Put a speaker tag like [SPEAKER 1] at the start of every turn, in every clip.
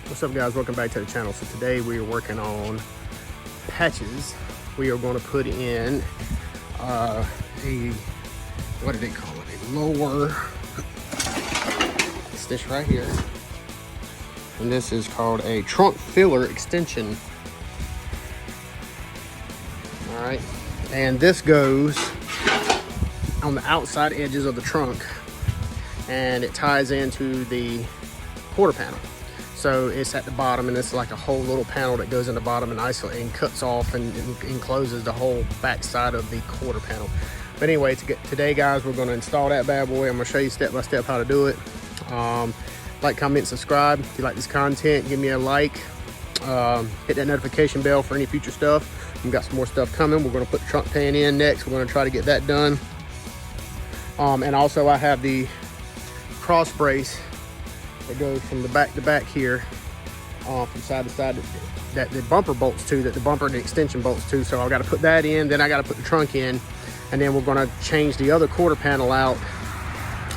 [SPEAKER 1] What's up, guys? Welcome back to the channel. So today we are working on patches. We are going to put in what do they call it? A lower. It's this right here, and this is called a trunk filler extension. All right, and this goes on the outside edges of the trunk, and it ties into the quarter panel. So it's at the bottom, and it's like a whole little panel that goes in the bottom and isolates and cuts off and encloses the whole back side of the quarter panel. But anyway, today, guys, we're going to install that bad boy. I'm going to show you step by step how to do it. Like, comment, subscribe. If you like this content, give me a like. Hit that notification bell for any future stuff. We've got some more stuff coming. We're going to put the trunk pan in next. We're going to try to get that done. And also, I have the cross brace that goes from the back to back here, from side to side, that the bumper bolts to, that the bumper and the extension bolts to. So I've got to put that in, then I got to put the trunk in, and then we're going to change the other quarter panel out.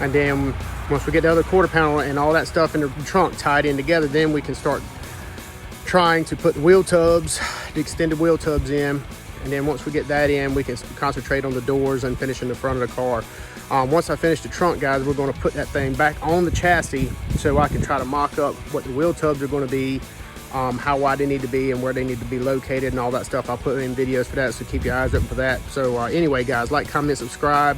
[SPEAKER 1] And then once we get the other quarter panel and all that stuff in the trunk tied in together, then we can start trying to put the wheel tubs, the extended wheel tubs in. And then once we get that in, we can concentrate on the doors and finishing the front of the car. Once I finish the trunk, guys, we're going to put that thing back on the chassis so I can try to mock up what the wheel tubs are going to be, how wide they need to be and where they need to be located and all that stuff. I'll put in videos for that, so keep your eyes open for that. So anyway, guys, like, comment, subscribe,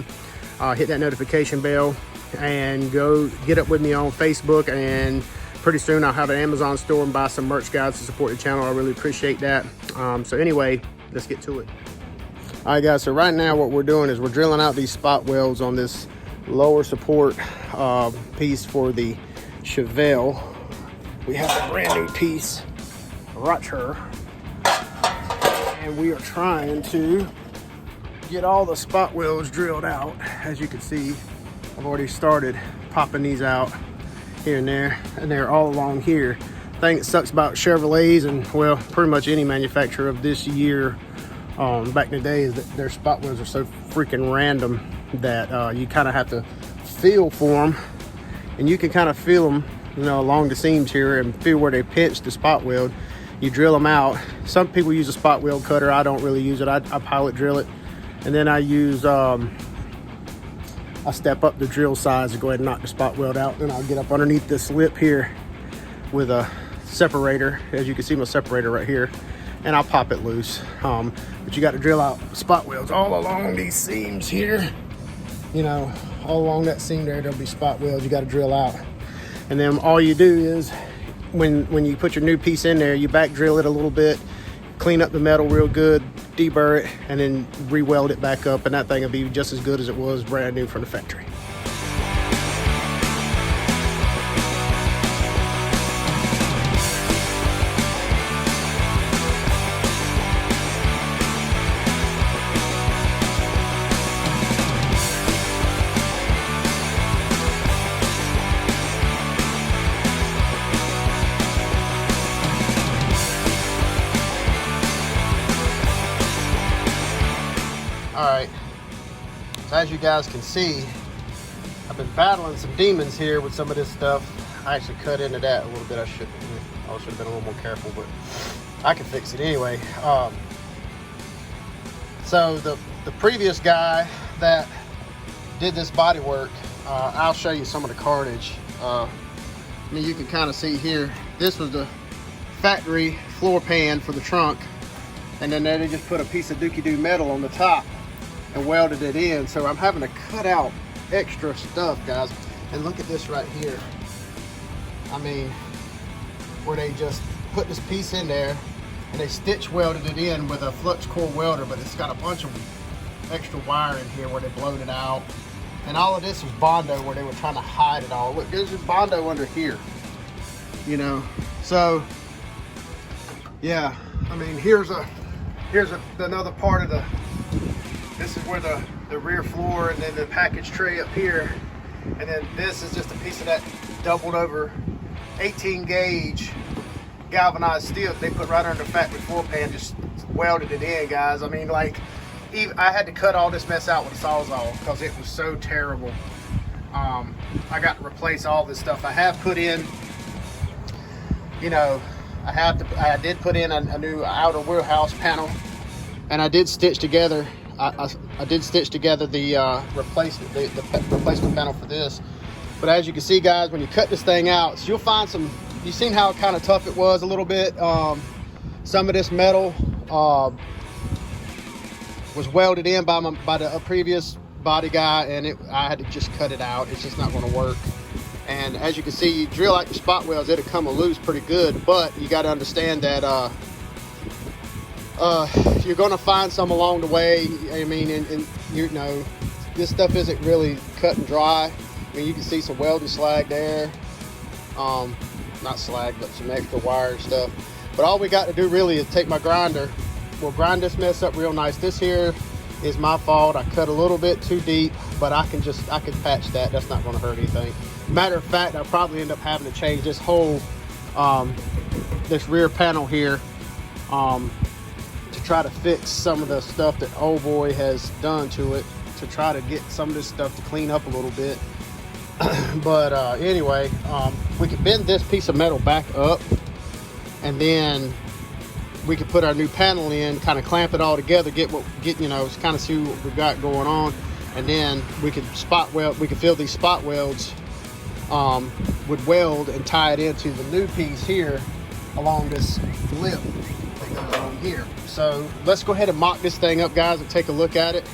[SPEAKER 1] hit that notification bell, and go get up with me on Facebook. And pretty soon I'll have an Amazon store and buy some merch, guys, to support the channel. I really appreciate that. So anyway, let's get to it. All right, guys, so right now what we're doing is we're drilling out these spot welds on this lower support piece for the Chevelle. We have a brand new piece right here, and we are trying to get all the spot welds drilled out. As you can see, I've already started popping these out here and they're all along here. The thing that sucks about Chevrolets, and well, pretty much any manufacturer of this year, back in the day, is that their spot welds are so freaking random that you kind of have to feel for them, and you can kind of feel them, you know, along the seams here and feel where they pinch the spot weld. You drill them out. Some people use a spot weld cutter. I don't really use it. I pilot drill it, and then I use I step up the drill size to go ahead and knock the spot weld out. Then I'll get up underneath this lip here with a separator. As you can see, my separator right here, and I'll pop it loose. But you got to drill out spot welds all along these seams here. You know, all along that seam there'll be spot welds you got to drill out. And then all you do is, when you put your new piece in there, you back drill it a little bit, clean up the metal real good, deburr it, and then re-weld it back up, and that thing will be just as good as it was brand new from the factory. All right, so as you guys can see, I've been battling some demons here with some of this stuff. I actually cut into that a little bit. I should have been a little more careful, but I can fix it anyway. So the previous guy that did this body work, I'll show you some of the carnage. I mean, you can kind of see here, this was the factory floor pan for the trunk, and then they just put a piece of dookie-doo metal on the top and welded it in. So I'm having to cut out extra stuff, guys. And look at this right here. I mean, where they just put this piece in there and they stitch welded it in with a flux core welder, but it's got a bunch of extra wire in here where they blowed it out. And all of this was Bondo, where they were trying to hide it all. Look, there's Bondo under here, you know. So yeah, I mean, here's another part of the, this is where the rear floor, and then the package tray up here, and then this is just a piece of that doubled over 18 gauge galvanized steel that they put right under the factory floor pan, just welded it in, guys. I mean, like, I had to cut all this mess out with a Sawzall because it was so terrible. I got to replace all this stuff. I have put in you know, I did put in a new outer wheelhouse panel, and I did stitch together. I did stitch together the replacement panel for this. But as you can see, guys, when you cut this thing out, so you'll find some. You've seen how kind of tough it was a little bit. Some of this metal was welded in by the previous body guy, and I had to just cut it out. It's just not going to work. And as you can see, you drill out your spot welds, it'll come loose pretty good. But you got to understand that you're going to find some along the way. I mean, and you know, this stuff isn't really cut and dry. I mean, you can see some welding slag there. Not slag, but some extra wire and stuff. But all we got to do really is take my grinder. We'll grind this mess up real nice. This here is my fault. I cut a little bit too deep, but I can patch that. That's not going to hurt anything. Matter of fact, I'll probably end up having to change this whole, this rear panel here, to try to fix some of the stuff that old boy has done to it, to try to get some of this stuff to clean up a little bit. But anyway, we can bend this piece of metal back up, and then we can put our new panel in, kind of clamp it all together, you know, kind of see what we got going on, and then we can spot weld. We can fill these spot welds with weld and tie it into the new piece here along this lip that goes on here. So let's go ahead and mock this thing up, guys, and take a look at it,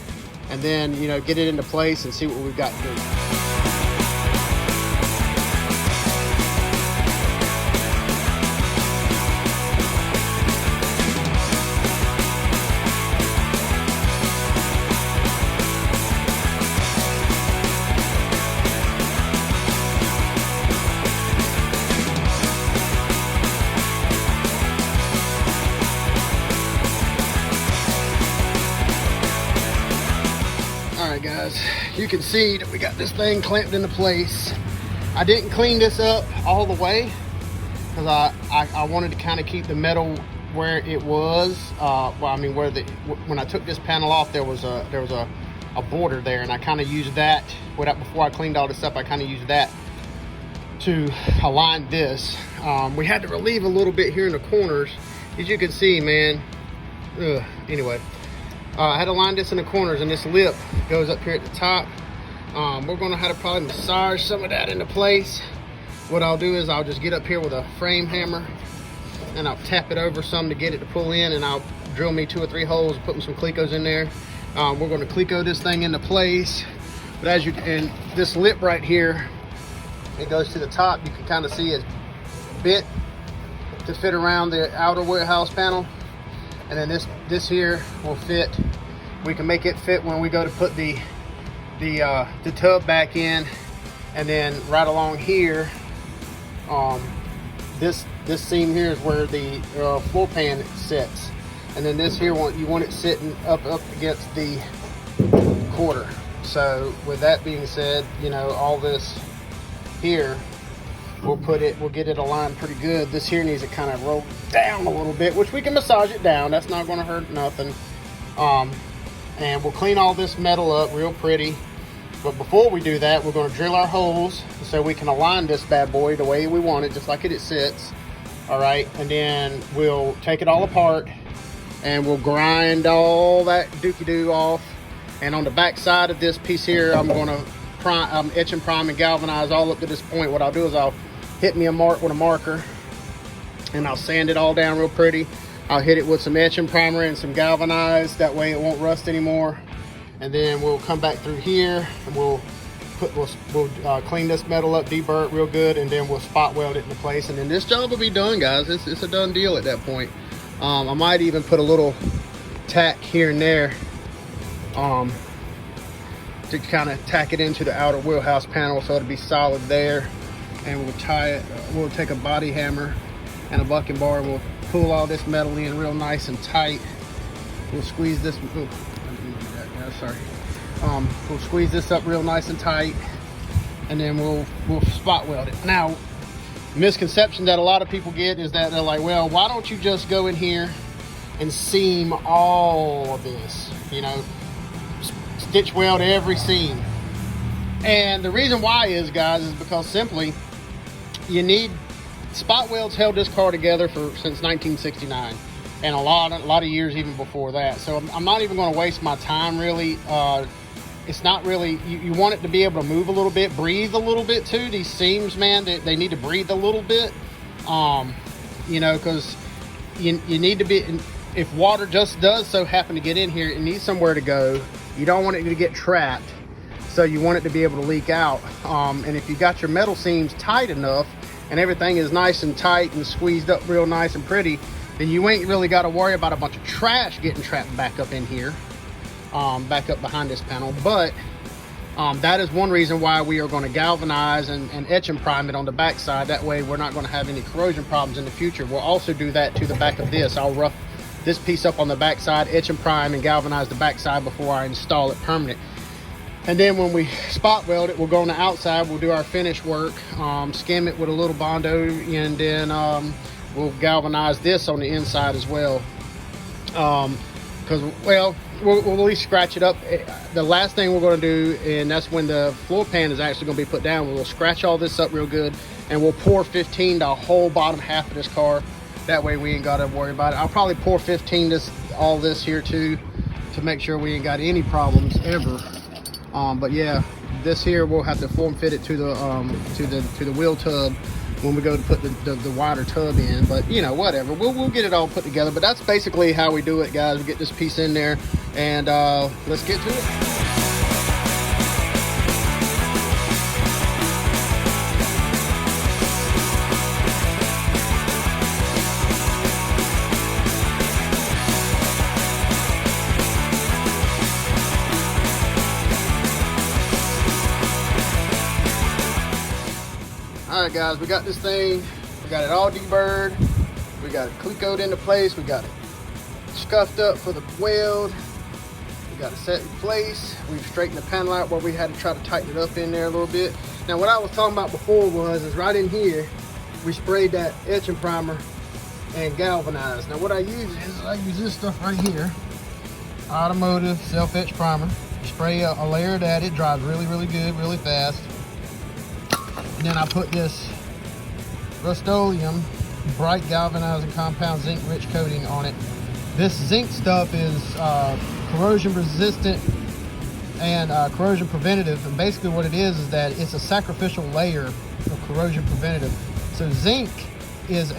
[SPEAKER 1] and then, you know, get it into place and see what we've got to do. Alright guys, you can see that we got this thing clamped into place. I didn't clean this up all the way because I wanted to kind of keep the metal where it was. Well, I mean, when I took this panel off, there was a border there, and I kind of used that before I cleaned all this up. I kind of used that to align this. We had to relieve a little bit here in the corners, as you can see, man. Anyway. I had to line this in the corners, and this lip goes up here at the top. We're going to have to probably massage some of that into place. What I'll do is I'll just get up here with a frame hammer, and I'll tap it over some to get it to pull in, and I'll drill me 2 or 3 holes, put some clecos in there. We're going to cleco this thing into place. But and this lip right here, it goes to the top. You can kind of see it's bent to fit around the outer warehouse panel. And then this here will fit. We can make it fit when we go to put the tub back in. And then right along here, this seam here is where the floor pan sits. And then this here, you want it sitting up against the quarter. So with that being said, you know, all this here, we'll get it aligned pretty good. This here needs to kind of roll down a little bit, which we can massage it down. That's not going to hurt nothing. And we'll clean all this metal up real pretty. But before we do that, we're going to drill our holes so we can align this bad boy the way we want it, just like it sits. All right, and then we'll take it all apart, and we'll grind all that dookie-doo off. And on the back side of this piece here, I'm going to etch and prime and galvanize all up to this point. What I'll do is I'll hit me a mark with a marker, and I'll sand it all down real pretty. I'll hit it with some etch and primer and some galvanized. That way it won't rust anymore. And then we'll come back through here, and we'll clean this metal up, deburr it real good, and then we'll spot weld it into place. And then this job will be done, guys. It's a done deal at that point. I might even put a little tack here and there to kind of tack it into the outer wheelhouse panel so it'll be solid there. And we'll tie it, we'll take a body hammer and a bucking bar, and we'll pull all this metal in real nice and tight. We'll squeeze this, we'll squeeze this up real nice and tight, and then we'll spot weld it. Now, misconception that a lot of people get is that they're like, well, why don't you just go in here and seam all of this, you know, stitch weld every seam? And the reason why is, guys, is because simply you need spot welds held this car together since 1969, and a lot of years even before that. So I'm not even going to waste my time really. It's not really, you want it to be able to move a little bit, breathe a little bit too. These seams, man, they need to breathe a little bit, you know, because you need to be, if water just does so happen to get in here, it needs somewhere to go. You don't want it to get trapped, so you want it to be able to leak out. And if you got your metal seams tight enough and everything is nice and tight and squeezed up real nice and pretty, then you ain't really got to worry about a bunch of trash getting trapped back up in here. Back up behind this panel. But that is one reason why we are going to galvanize and etch and prime it on the back side. That way we're not going to have any corrosion problems in the future. We'll also do that to the back of this. I'll rough this piece up on the back side, etch and prime and galvanize the back side before I install it permanent. And then when we spot weld it, we'll go on the outside, we'll do our finish work, skim it with a little Bondo, and then we'll galvanize this on the inside as well. Because, well, we'll at least scratch it up. The last thing we're going to do, and that's when the floor pan is actually going to be put down, we'll scratch all this up real good, and we'll pour 15 the whole bottom half of this car. That way we ain't got to worry about it. I'll probably pour 15 all this here too, to make sure we ain't got any problems ever. But yeah, this here we'll have to form fit it to the wheel tub when we go to put the wider tub in. But you know, whatever, we'll get it all put together. But that's basically how we do it, guys. We get this piece in there, and let's get to it. All right, guys, we got this thing, we got it all deburred, we got it clecoed into place, we got it scuffed up for the weld, we got it set in place. We've straightened the panel out where we had to try to tighten it up in there a little bit. Now what I was talking about before is right in here we sprayed that etching primer and galvanized. Now what I use is this stuff right here, automotive self-etch primer. You spray a layer of that, it dries really good, really fast. And then I put this Rust-Oleum bright galvanizing compound zinc rich coating on it. This zinc stuff is corrosion resistant and corrosion preventative, and basically what it is that it's a sacrificial layer of corrosion preventative. So zinc is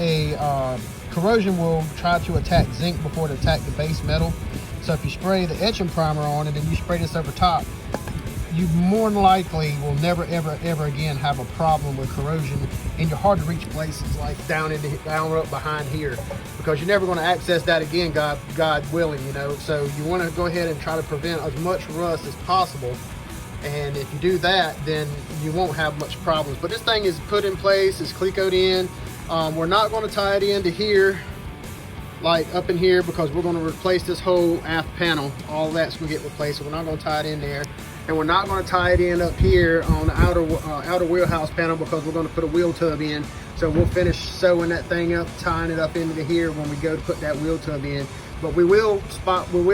[SPEAKER 1] corrosion will try to attack zinc before it attacks the base metal. So if you spray the etching primer on it and you spray this over top, you more than likely will never ever again have a problem with corrosion in your hard to reach places like down up behind here, because you're never going to access that again, God willing, you know. So you want to go ahead and try to prevent as much rust as possible, and if you do that, then you won't have much problems. But this thing is put in place, it's clecoed in. We're not going to tie it into here, like up in here, because we're going to replace this whole aft panel. All that's going to get replaced, so we're not going to tie it in there. And we're not going to tie it in up here on the outer wheelhouse panel, because we're going to put a wheel tub in. So we'll finish sewing that thing up, tying it up into here when we go to put that wheel tub in. But we will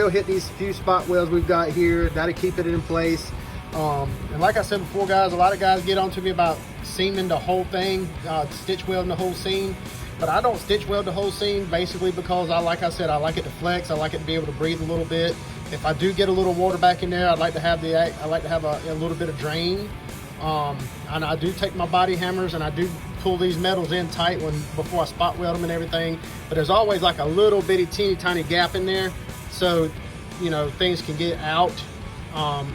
[SPEAKER 1] hit these few spot welds we've got here. That'll keep it in place. And like I said before, guys, a lot of guys get on to me about seaming the whole thing, stitch welding the whole seam. But I don't stitch weld the whole seam, basically because like I said, I like it to flex. I like it to be able to breathe a little bit. If I do get a little water back in there, I like to have a little bit of drain. And I do take my body hammers and I do pull these metals in tight before I spot weld them and everything. But there's always like a little bitty teeny tiny gap in there, so you know things can get out.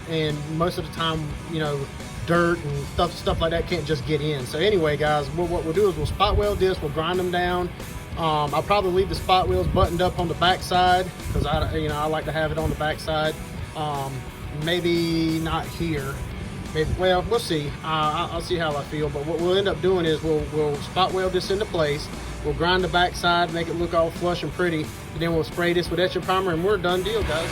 [SPEAKER 1] And most of the time, you know, dirt and stuff like that can't just get in. So anyway, guys, what we'll do is we'll spot weld this, we'll grind them down. I'll probably leave the spot wheels buttoned up on the back side, because I like to have it on the back side. Maybe not here. Maybe, well, we'll see. I'll see how I feel. But what we'll end up doing is we'll spot weld this into place. We'll grind the back side, make it look all flush and pretty, and then we'll spray this with etching primer, and we're a done deal, guys.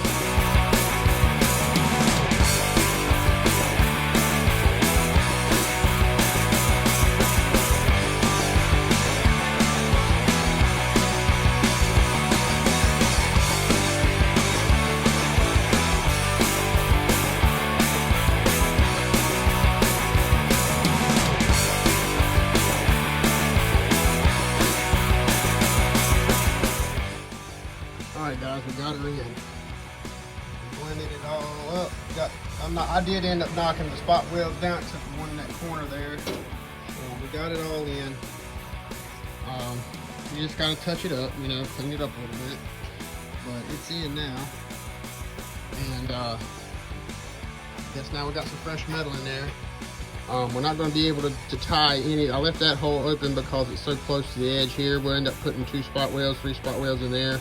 [SPEAKER 1] we got her in. Blended it all up. I did end up knocking the spot welds down except for one in that corner there. So we got it all in. You just gotta touch it up, you know, clean it up a little bit. But it's in now. And I guess now we got some fresh metal in there. We're not going to be able to tie any. I left that hole open because it's so close to the edge here. We'll end up putting 2 spot welds, 3 spot welds in there,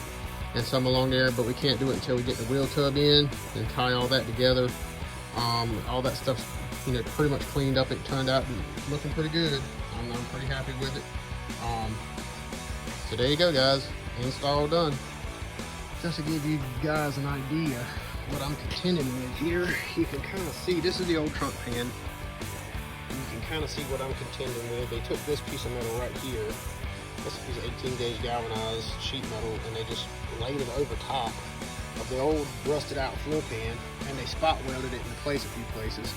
[SPEAKER 1] and some along there, but we can't do it until we get the wheel tub in and tie all that together. All that stuff's, you know, pretty much cleaned up. It turned out looking pretty good. I'm pretty happy with it. So there you go, guys. Install done. Just to give you guys an idea what I'm contending with here, you can kind of see, this is the old trunk pan. You can kind of see what I'm contending with. They took this piece of metal right here, this piece of 18 gauge galvanized sheet metal, and they just laid it over top of the old rusted out floor pan, and they spot welded it into place a few places.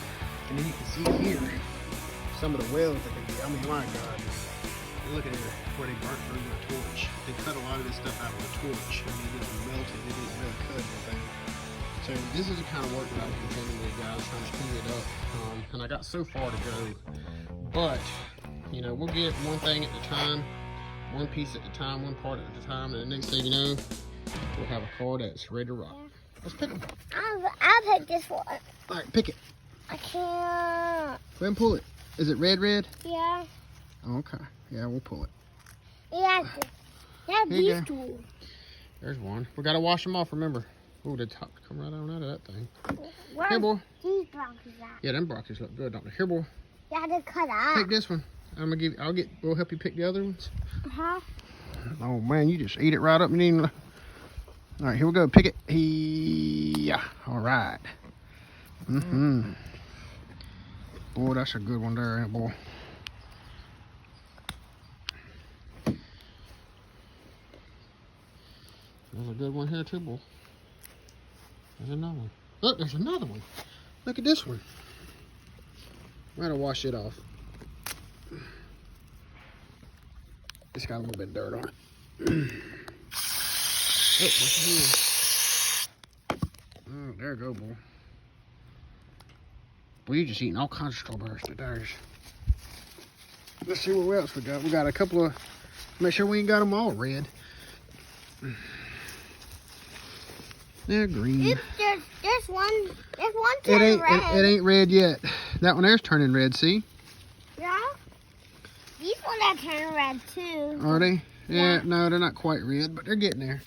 [SPEAKER 1] And then you can see here some of the welds that they did. I mean, my God. Look at it, where they burnt through with a torch. They cut a lot of this stuff out with a torch, and they just melted. They didn't really cut anything. So this is the kind of work that I'm contending with, guys, trying to clean it up. And I got so far to go, but you know, we'll get one thing at a time, one piece at a time, one part at a time, and the next thing you know, we'll have a car that's ready to rock. Let's pick them.
[SPEAKER 2] I'll pick this one.
[SPEAKER 1] All right, pick it.
[SPEAKER 2] I can't.
[SPEAKER 1] Go ahead and pull it. Is it red?
[SPEAKER 2] Yeah.
[SPEAKER 1] Okay. Yeah, we'll pull it.
[SPEAKER 2] Yeah. These two.
[SPEAKER 1] There's one. We gotta wash them off. Remember. Oh, the top come right on out of that thing.
[SPEAKER 2] Where
[SPEAKER 1] Here, boy.
[SPEAKER 2] These broccoli at?
[SPEAKER 1] Yeah, them broccolis look good, don't they? Here, boy.
[SPEAKER 2] Yeah, they're cut out.
[SPEAKER 1] Take this one. We'll help you pick the other ones.
[SPEAKER 2] Uh-huh.
[SPEAKER 1] Oh man, you just eat it right up. You need. All right, here we go. Pick it. Yeah. All right. Boy, that's a good one there, ain't it, boy? There's a good one here too, boy. There's another one. Look, there's another one. Look at this one. I'm gonna wash it off. It's got a little bit of dirt on it. Oh, there you go, boy. Boy, you're just eating all kinds of strawberries today. Let's see what else we got. We got a couple of, make sure we ain't got them all red. They're green.
[SPEAKER 2] There's one turning red.
[SPEAKER 1] It ain't red yet. That one there's turning red, see?
[SPEAKER 2] Yeah. These ones are turning red too.
[SPEAKER 1] Are they? Yeah, no, they're not quite red, but they're getting there.